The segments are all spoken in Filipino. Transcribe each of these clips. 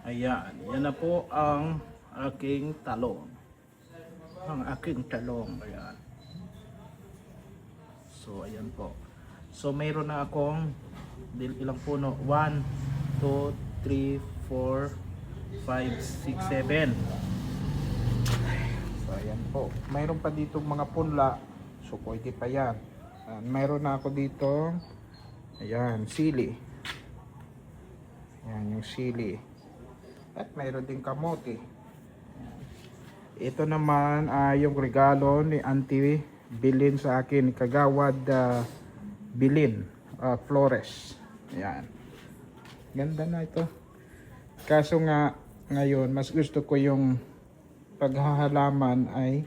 Ayan, yan na po ang aking talong. Ang aking talong, ayan. So, ayan po. So, mayroon na akong ilang puno? 1, 2, 3, 4, 5, 6, 7. So, ayan po. Mayroon pa dito mga punla. So, pwede pa yan. Mayroon na ako dito. Ayan, sili. Ayan, yung sili. At mayroon din kamote. Ito naman yung regalo ni Auntie Bilin sa akin. Kagawad Bilin Flores. Ayan. Ganda na ito. Kaso nga ngayon, mas gusto ko yung paghahalaman ay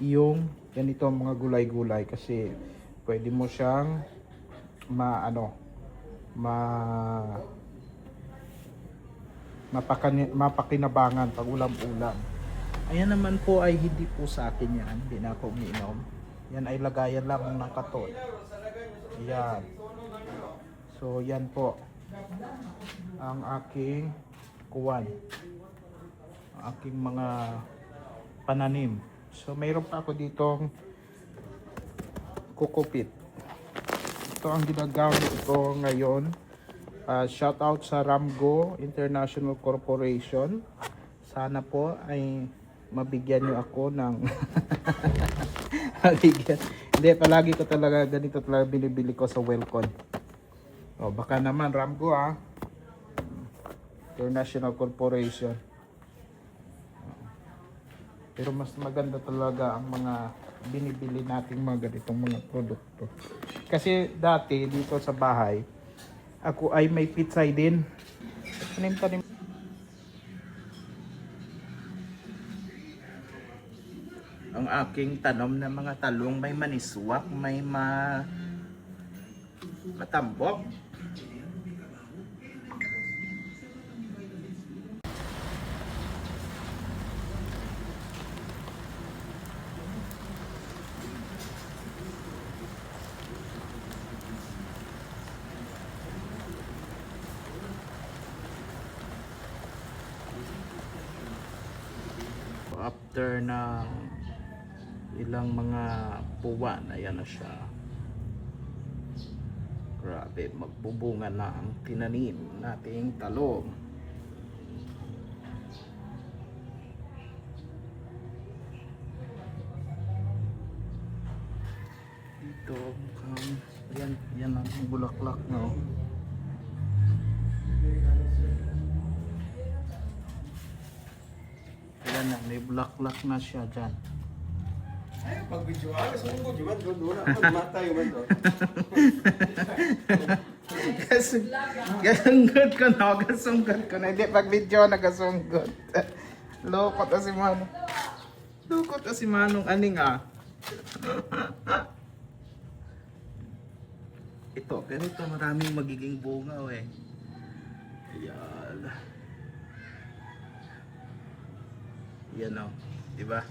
yung ganito mga gulay-gulay. Kasi pwede mo siyang mapakinabangan pag ulam-ulam. Ayan naman po ay hindi po sa akin yan. Hindi na ako umiinom. Yan ay lagayan lang ng katon. Ayan. So yan po ang aking kuwan. Ang aking mga pananim. So mayroon pa ako ditong kukupit. Ito ang ginagamit ko ngayon. Shout out sa Ramgo International Corporation. Sana po ay mabigyan nyo ako ng mabigyan. Hindi, palagi ko talaga ganito talaga binibili ko sa Welcon. O baka naman Ramgo International Corporation. Pero mas maganda talaga ang mga binibili nating mga ganitong mga produkto. Kasi dati dito sa bahay ako ay may pitsay din. Tanim-tanim. Ang aking tanom na mga talong may maniswak, may matambok. After na ilang mga buwan, ayan na siya. Grabe, magbubunga na ang tinanim nating talong. Dito, yan ang bulaklak na. Ayan na, may bulaklak na siya dyan. Ay, pag video sungguh juga doon ako matay man do. Gasunggot ko na, gasunggot ko na. Hindi, pag video nagasunggot. Lukot na si Manong. Lukot na si Manong aning Ito, ganito maraming magiging bunga eh. Ayan. Yan o, diba?